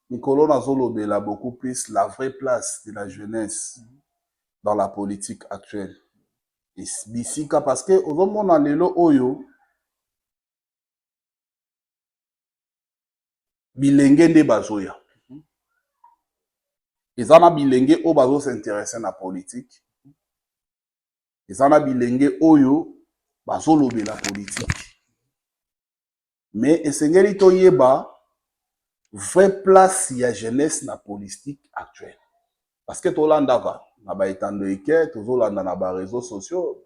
S1: Nicolas Nazolobela beaucoup plus la vraie place de la jeunesse dans la politique actuelle. Et bisika parce que au moment lelo oyo bilenge nde bazoya. Ezana bilenge o bazo s'intéresser na politique. Ezana bilenge oyo bazolobela politique. Mais esengeli toyeba vraie place ya jeunesse na politique actuelle. Parce que tolandaka na ba etando eke tozolanda na ba réseaux sociaux.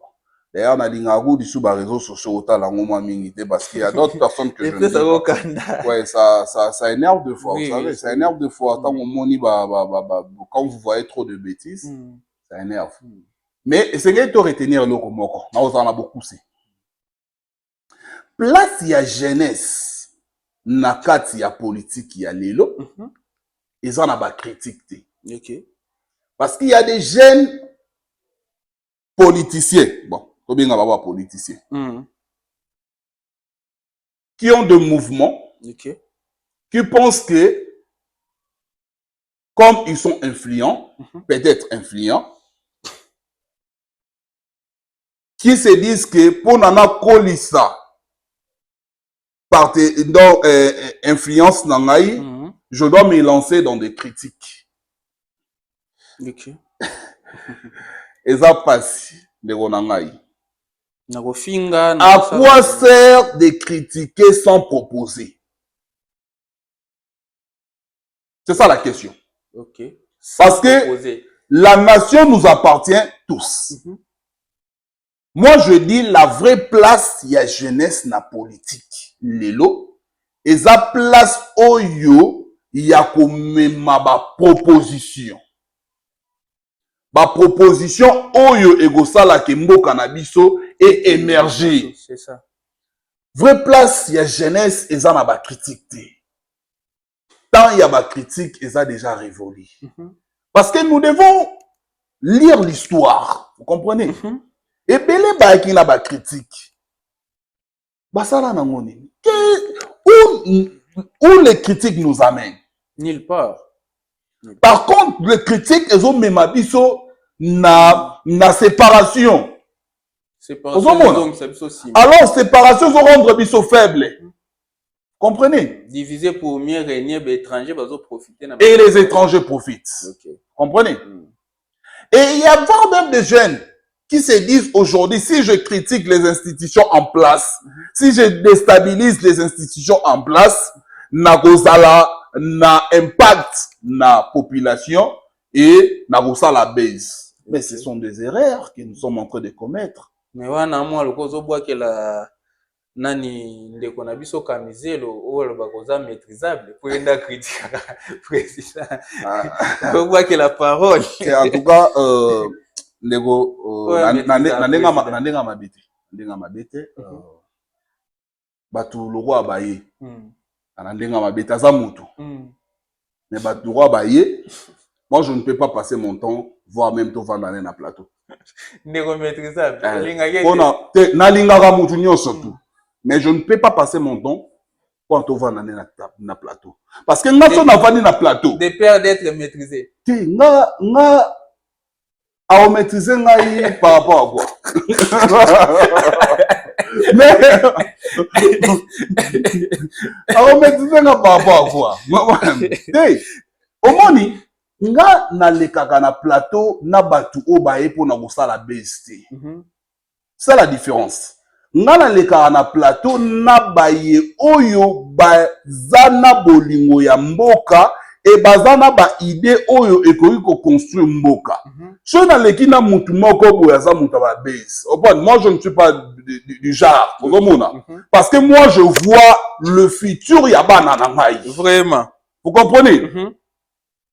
S1: D'ailleurs na lingaku disu ba réseaux sociaux otala ngoma mingi te parce qu'il y a d'autres personnes que je ne sais pas. Ouais, ça énerve de fois, oui, vous savez, ça énerve de fois tant on moni quand vous voyez trop de bêtises, ça énerve. Mais essayez de retenir le moko. Na ozana beaucoup c'est. Place ya jeunesse na kati ya politique ya lelo, ils en a ba critique té.
S2: OK.
S1: Parce qu'il y a des jeunes politiciens. Bon, faut bien avoir politiciens. Qui ont des mouvements.
S2: OK.
S1: Qui pensent que comme ils sont influents, peut-être influents, qui se disent que pour nana kolisa par dans influence nangai, je dois me lancer dans des critiques.
S2: OK.
S1: Et ça passe de ronangai.
S2: À
S1: quoi sert de critiquer sans proposer? C'est ça la question.
S2: OK.
S1: Parce que la nation nous appartient tous. Moi, je dis la vraie place, il y a jeunesse na politique. Lelo. Et ça place oyo, il y a comme ma proposition. Ma proposition oyo egosala ke mboka na biso et émerger.
S2: C'est ça.
S1: Vraie place, il y a jeunesse et ça na ba critique. Tant il y a ma critique, ils ont déjà révolu. Parce que nous devons lire l'histoire. Vous comprenez? Et belé ba qui n'a pas critique. Bah ça là n'angoni. Où les critiques nous amènent?
S2: Nulle part.
S1: Par contre, les critiques, ils ont même abisso na séparation. Alors séparation, ils vont rendre bisso faible. Comprenez?
S2: Diviser pour mieux régner, les étrangers vont profiter.
S1: Et les étrangers profitent.
S2: Okay.
S1: Comprenez? Et il y a même des jeunes qui se disent aujourd'hui, si je critique les institutions en place, si je déstabilise les institutions en place, na gozala, na impact na population et na gozala base. Mais ce sont des erreurs que nous sommes en train de commettre.
S2: Mais wana moi le cause bois que la nani ndeko na biso kamizelo oyo bakoza maîtrisable pour enda critique président on voit que la parole
S1: en tout cas ndeko nandenga mabete batu loko abaye nandenga mabete aza mutu mais batu loko abaye moi je ne peux pas passer mon temps voire même tout vendre na plateau
S2: ndeko maîtrisable
S1: nalingaka mutu nyonso tout. Mais je ne peux pas passer mon temps quand on va dans le plateau. Parce que nous sommes dans le plateau.
S2: De peur d'être maîtrisé.
S1: Nous avons maîtrisé par rapport à quoi? Mais avons maîtrisé par rapport à quoi? Au moni, nga na lekaka na plateau na batu obaye pour na gosala besti. C'est la différence. Ngana leka na plateau na baye oyo bazana bolingo ya mboka et bazana ba idée oyo ekoki ko construire mboka. So na leki na mutu moko boya za mutu ba base. Moi je ne suis pas du genre. Parce que moi je vois le futur ya bana na ngai.
S2: Vraiment.
S1: Vous comprenez?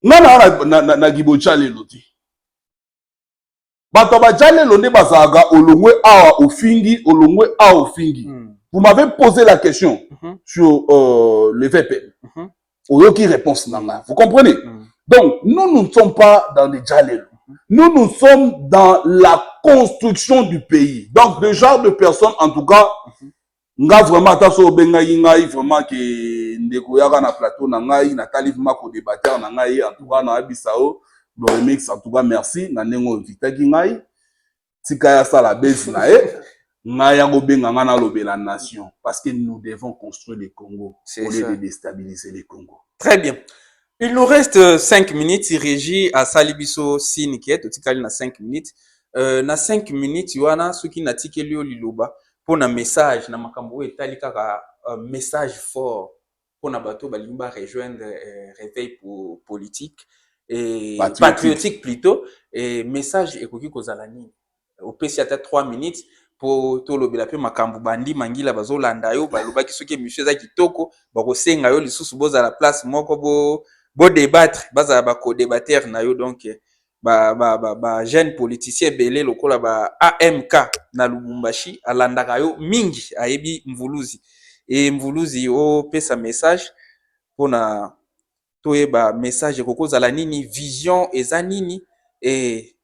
S1: Ngana na gibocha leloti. Bato bajale londe bazaga olongwe awa ofingi olongwe awa ofingi. Vous m'avez posé la question sur le VPN. Oyoki réponse nanga. Vous comprenez? Donc nous ne sommes pas dans les jalelo. Nous sommes dans la construction du pays. Donc le genre de personnes en tout cas nga vraiment taso benga yinga vraiment que ndeko yaka na plateau na ngai na talivement ko débatteur na ngai en tout cas na abisao. Le remix, en tout cas, merci. Nanengo vitaki ngai. Tikaya sa la base nae. Naya gobenga ngana lobe la nation. Parce que nous devons construire le Congo. Au lieu de déstabiliser le Congo.
S2: Très bien. Il nous reste 5 minutes. Il régit à Salibiso Siniket. Otikali na 5 minutes. Na 5 minutes, yuana, ceux qui n'attiquent liloba. Pour un message, na makambo etalikaka message fort. Pour na bateau, balimba rejoindre réveil pour politique. Et patriotique plutôt et message ekoki kozala nini opesi ata 3 minutes pour tolobela pe makambo bandi mangila bazolanda yo balobaki soki monsieur za kitoko bakosenga yo lisusu boza la place moko bo débattre bazala ba co-débatteur na yo donc jeune politicien belé lokola ba AMK na Lubumbashi alandaka yo mingi ayebi mvuluzi et mvuluzi o pesa message pona toyeba message kokozala nini vision eza nini et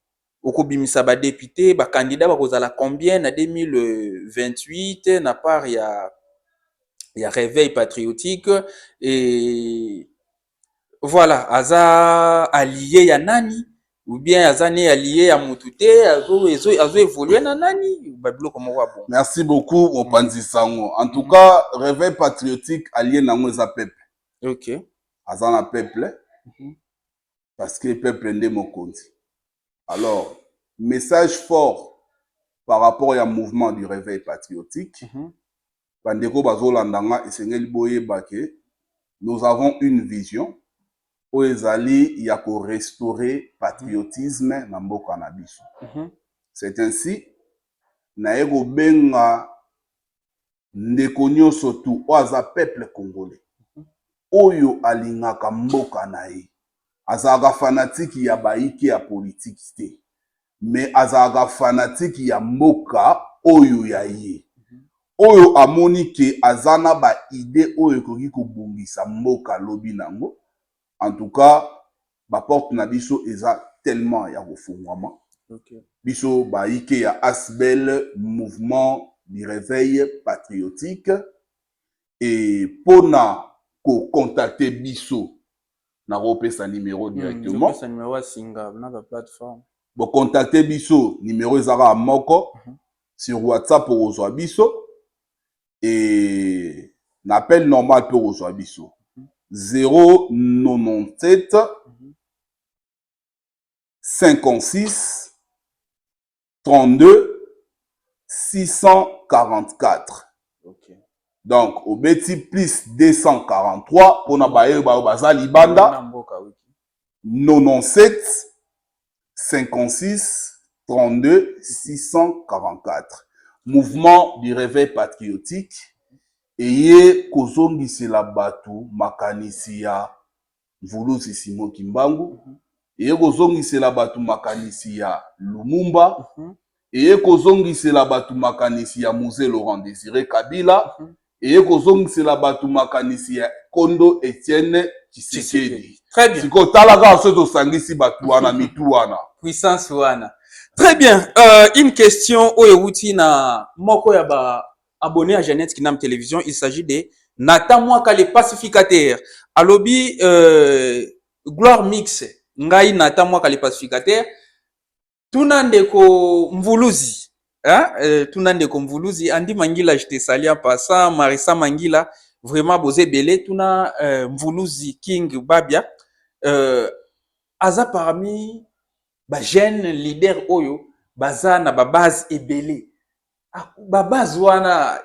S2: okobimisa ba député ba candidat bakozala combien na 2028 na part ya réveil patriotique et voilà aza allié ya nani ou bien azane allié ya mutute azo évoluer na nani babiloko moko bon.
S1: Merci beaucoup Opanzi Sango. En tout cas, réveil patriotique allié nango eza peuple.
S2: OK.
S1: Azana peuple parce que peuple ndé mokonzi. Alors, message fort par rapport au mouvement du réveil patriotique. Bandeko bazolandanga esengeli boyeba ke nous avons une vision où ezali ya ko restaurer patriotisme na mboka na biso. C'est ainsi na ego benga ndeko nyonso tu oaza peuple congolais oyo alingaka mboka na ye azalaka fanatiki ya baike ya politique te mais azalaka fanatiki ya mboka oyo ya ye oyo amoni ke azana ba idée oyo ekoki kobungisa mboka lobi nango. En tout cas ba porte na biso eza tellement ya kofungwama. Biso baike ya Asbel mouvement du réveil patriotique et pona ko contacter biso na repesa numéro directement
S2: repesa numéro singa na ba plateforme
S1: bo contacter biso numéro ezaka moko sur WhatsApp pour ozwa biso et l'appel normal pour ozwa biso 097 56 32 644.
S2: OK.
S1: Donc, au beti plus 243 pour na baye baza libanda 97 56 32 644. Mouvement du réveil patriotique et kozongisela batu makanisi ya Mvuluzi Simon Kimbangu et kozongisela batu makanisi ya Lumumba et kozongisela batu makanisi ya Musée Laurent Désiré Kabila et kozongisela batu makanisi ya Kondo Etienne Tshisekedi.
S2: Très bien.
S1: Siko talaka soto sangisi batu wana mitu wana.
S2: Puissance wana. Très bien. Une question oyewuti na moko ya ba abonné à Jeannette Kinam Télévision. Il s'agit de Nathan Mwaka les pacificateurs. Alobi Gloire Mix. Ngai Nathan Mwaka les pacificateurs. Tunandeko Mvuluzi. Tunandeko Mvuluzi. Andi Mangila, je te salue en passant. Marissa Mangila. Vraiment, Bosé Belé. Tuna Mvuluzi King Babia. Aza parmi ba jeune leader oyo baza na ba base ebele. Ba base wana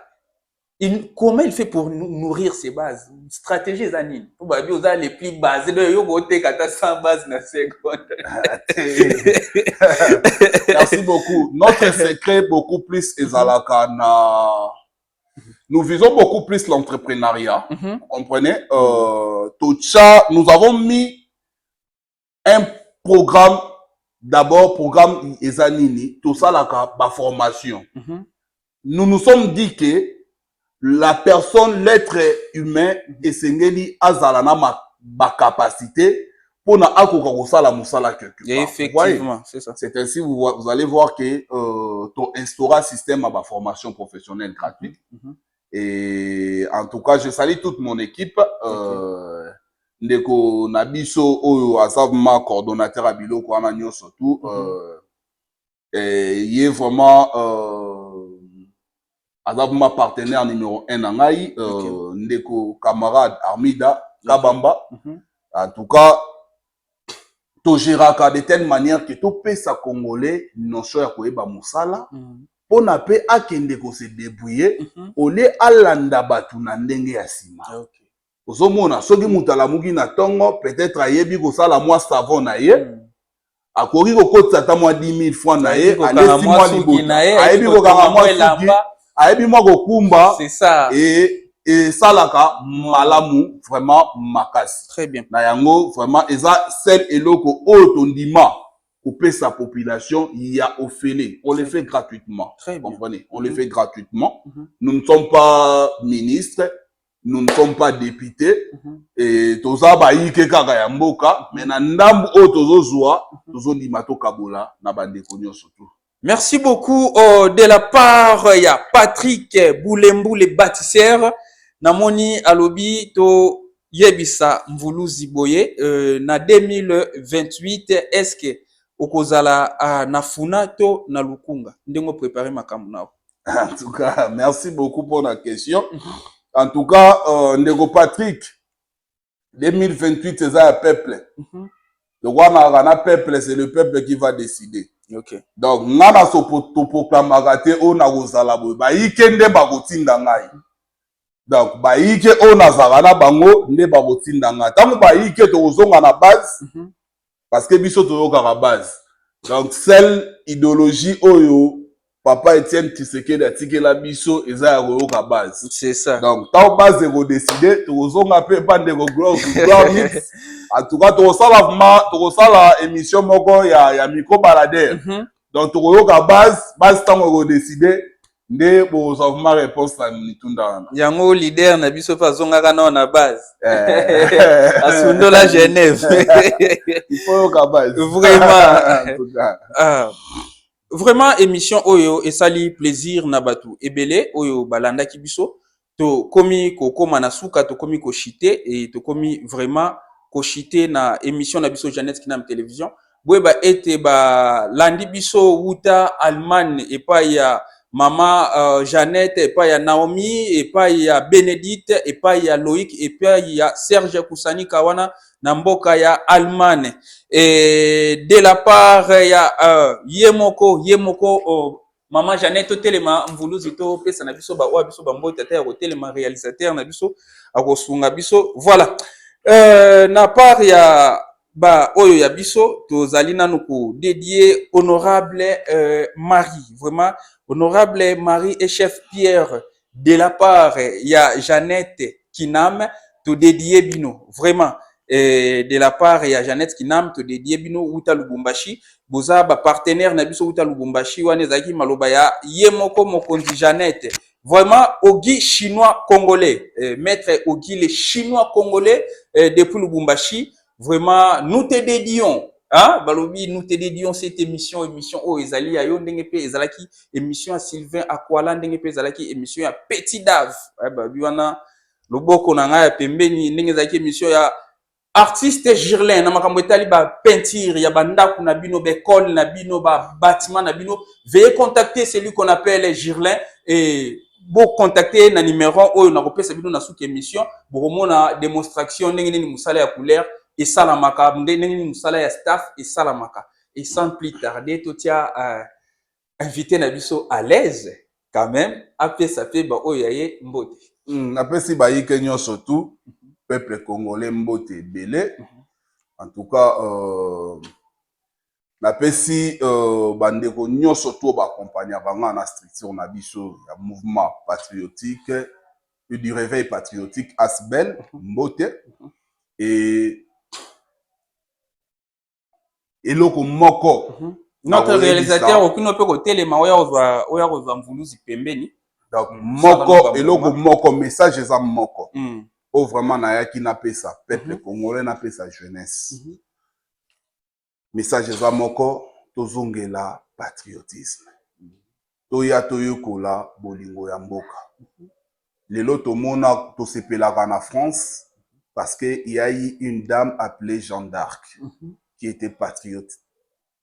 S2: comment il fait pour nourrir ces bases? Stratégie zanine. Pour ba bi oza les plus basés de yo bote kata sans base na seconde.
S1: Merci beaucoup. Notre secret beaucoup plus ezalaka na nous visons beaucoup plus l'entrepreneuriat. Vous comprenez? Tocha, nous avons mis un programme. D'abord, programme Ezanini, tout ça, la formation. Nous nous sommes dit que la personne, l'être humain, et Sengeli Azalana ma capacité pour na akoka la musala quelque part.
S2: Effectivement, c'est ça.
S1: C'est ainsi, vous allez voir que tu instauras un système à ma formation professionnelle gratuite. Et en tout cas, je salue toute mon équipe. Ndeko Nabiso oyo azavma coordonnateur à biloko wana nyonso tout il est vraiment azavma partenaire numéro 1 na ngai ndeko camarade Armida Kabamba. En tout cas to géraka de telle manière que to pesa congolais notion ya koyeba musala pona pe akende ko se débrouiller ole alanda batu na ndenge ya sima. Ozomona soki mutala mugi na tongo peut-être ayebi ko sala moi savon na ye akoki ko kotsa ta moi 10 000 francs na ye alesi moi libota ayebi ko kanga moi suki ayebi moi ko kumba
S2: c'est ça
S1: et salaka malamu vraiment makasi.
S2: Très bien.
S1: Na yango vraiment eza sel eloko oyo tondima couper sa population, il y a Ophélie. On le fait gratuitement.
S2: Très bien.
S1: Comprenez? On le fait gratuitement. Nous ne sommes pas ministres, nous ne sommes pas députés. Et toza ba yike kaka ya mboka, mais na ndambu o tozo zwa, tozo limato kabola na bande konyo surtout.
S2: Merci beaucoup de la part ya Patrick Boulembu le bâtisseur. Namoni alobi to yebisa mvuluzi boye na 2028 est-ce que okozala na funato na lukunga ndengo préparer makambo nao.
S1: En tout cas, merci beaucoup pour la question. En tout cas, ndeko Patrick 2028 c'est un peuple. Le roi Marana peuple, c'est le peuple qui va décider.
S2: Okay.
S1: Donc, ngana to proclamate o na kozala boye ba ikende ba kotinda ngai. Donc, ba ike o na zala bango nde ba kotinda ngai. Tango ba ike to kozonga na base parce que biso to yoka na base. Donc, celle idéologie oyo Papa Etienne Tshisekedi atikela biso eza ya koyoka base.
S2: C'est ça.
S1: Donc, tant base eko décider to kozonga pe bande ko gloire mix. En tout cas, tokosala émission moko ya micro baladeur. Donc tokoyoka base tango eko décider nde bozavuma réponse na mitunda wana.
S2: Yango leader na biso pa zongaka na base. Asundo la Genève.
S1: Il faut yoka base.
S2: Vraiment. Vraiment émission oyo esali plaisir na batu ebele oyo balanda kibiso to komi ko koma na suka to komi ko chité et to komi vraiment ko chité na émission na biso Jeannette Kinam télévision boyeba ete ba landi biso wuta Allemagne et pas ya mama Jeannette et pas ya Naomi et pas ya Bénédicte et pas ya Loïc et pas ya Serge Kusani Kawana na mboka ya Allemagne et de la part ya yemoko maman Jeannette telema mvuluzi to pesa na biso ba wa biso ba mboka tata ya telema réalisateur na biso akosunga biso voilà na part ya ba oyo ya biso tozali nanu ko dédié honorable Marie vraiment honorable Marie et chef Pierre de la part ya Jeannette Kinam to dédié bino vraiment de la part ya Jeannette Kinam to dédié bino uta Lubumbashi boza ba partenaire na biso uta Lubumbashi wana ezaki maloba ya yemoko mokonzi Jeannette vraiment Ogi chinois congolais maître Ogi les chinois congolais depuis Lubumbashi vraiment nous te dédions hein balobi nous te dédions cette émission o ezali ya yo ndenge pe ezalaki émission à Sylvain Akwala ndenge pe ezalaki émission ya Petit Dave ba biwana loboko na nga ya pembeni ndenge ezalaki émission ya artiste Girlin na makambo etali ba peinture ya bandaku na bino ba école na bino ba bâtiment na bino veuillez contacter celui qu'on appelle Girlin et bo contacter na numéro oyo na kopesa bino na suki émission bokomona démonstration ndenge nini musala ya couleur et salamaka ndenge nini musala ya staff et salamaka et sans plus tarder totia invité na biso à l'aise quand même apesa pe ba oyo yaye mbote
S1: apesi ba yike nyonso tout peuple congolais mbote belé en tout cas napesi bandeko nyonso to ba accompagner banga na structure na biso ya mouvement patriotique et du réveil patriotique Asbel mbote et eloko moko
S2: notre réalisateur aucune peut côté les maoya ozwa mvuluzi pembeni
S1: donc moko eloko moko message eza moko o vraiment na yaki na pesa peuple congolais na pesa jeunesse message eza moko tozongela patriotisme toya toyokola bolingo ya mboka lelo tomona tosepelaka na France parce que il y a eu une dame appelée Jeanne d'Arc qui était patriote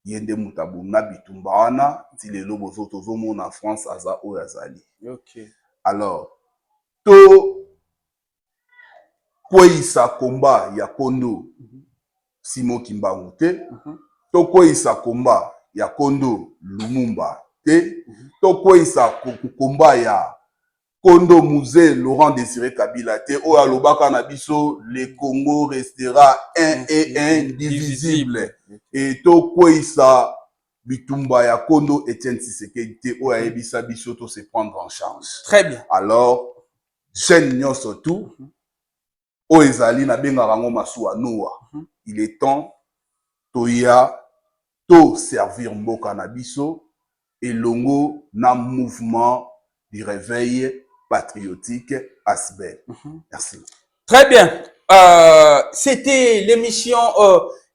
S1: yende mutabu na bitumba wana ti lelo bozo tozomona France aza oyo azali.
S2: Okay.
S1: Alors to kweyisa komba ya Kondo Simo Kimbangu te to kweyisa komba ya Kondo Lumumba te to kweyisa komba ya Kondo Musée Laurent Désiré Kabila te oyo alobaka na biso le Congo restera un et indivisible et to kweyisa bitumba ya Kondo Etienne Tshisekedi te oyo ayebisa biso to se prendre en charge.
S2: Très bien.
S1: Alors jeune nyonso tout oyo ezali na bengaka ngo masuwa noa il est temps toya to servir mboka na biso elongo na mouvement du réveil patriotique ASBEL. Merci.
S2: Très bien. C'était l'émission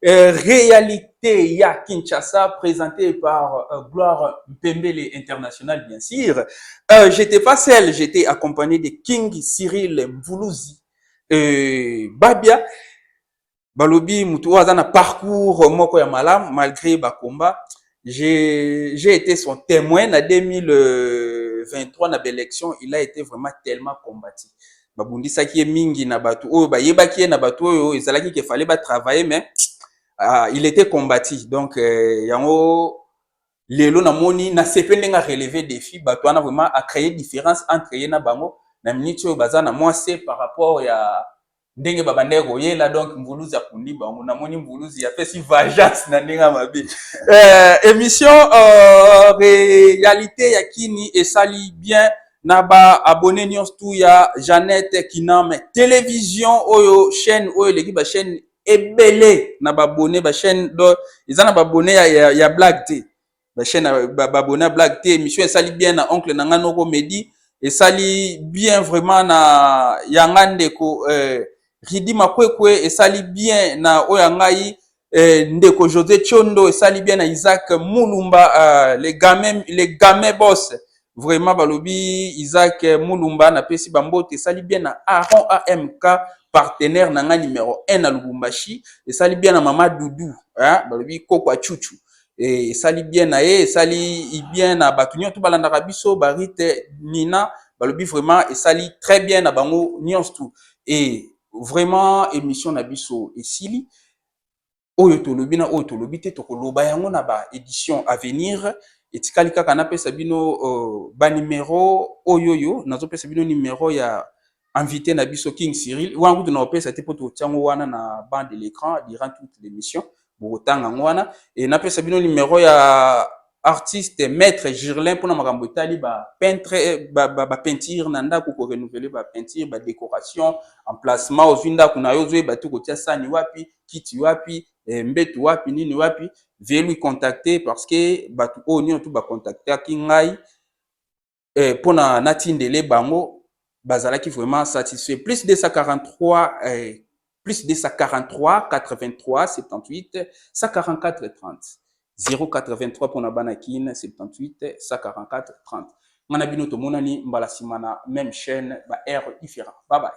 S2: Réalité ya Kinshasa, présentée par Gloire Mpembele International, bien sûr. J'étais pas seul, j'étais accompagné de King Cyril Mvuluzi Babia. Balobi mutu aza na parcours moko ya malam malgré bakomba. J'ai été son témoin na 2023 na l'élection, il a été vraiment tellement combattu. Babundisaki ye mingi na batu oyo bayebaki ye na batu oyo ezalaki qu'il fallait ba travailler mais il était combattu. Donc yango lelo na moni na sepende nga relever défi batu ana vraiment a créer différence entre ye na bango na minute oyo baza na mwase par rapport ya ndenge babandeko yela. Donc Mvuluzi akundi bango na moni Mvuluzi a fait si vengeance na ndenge mabe. Émission réalité ya kini esali bien na ba abonné nyonso tu ya Jeannette Kinam télévision oyo chaîne oyo leki ba chaîne ebele na ba abonné ba chaîne do ezana ba abonné ya Black T ba chaîne ba abonné Black T. Émission esali bien na oncle na ngano Comedy esali bien vraiment na yangandeko Ridi Makwekwe esali bien na oyo ngai ndeko José Chondo esali bien na Isaac Mulumba les gamins boss vraiment balobi Isaac Mulumba na pesi bambote esali bien na Aaron AMK partenaire na nga numéro 1 na Lubumbashi esali bien na Mama Doudou hein balobi Kokwa Chuchu esali bien na ye esali bien na batunyo tout balanda biso Barite Nina balobi vraiment esali très bien na bango nyonso tout et vraiment émission na biso esili oyo tolobi na oyo tolobi te tokoloba yango na ba édition à venir etikali kaka napesa bino ba numéro oyoyo nazopesa bino numéro ya invité na biso King Cyril wangu tunapesa te poto tiango wana na bande de l'écran durant toute l'émission botanga ngwana et napesa bino numéro ya artiste maître Girlin pour na makambo etali ba peintre ba peinture na ndako ko renouveler ba peinture ba décoration emplacement ozinda kuna yo zoe batu kotia sani wapi kiti wapi mbetu wapi nini wapi veuillez lui contacter parce que batu onyo tout ba contacter kingai pour na natindele bango bazalaki vraiment satisfait plus 243 plus 243 83 78 144 30 083 pour na banakine 78 144 30 mana bino to monani mbala simana même chaîne ba air différent. Bye bye.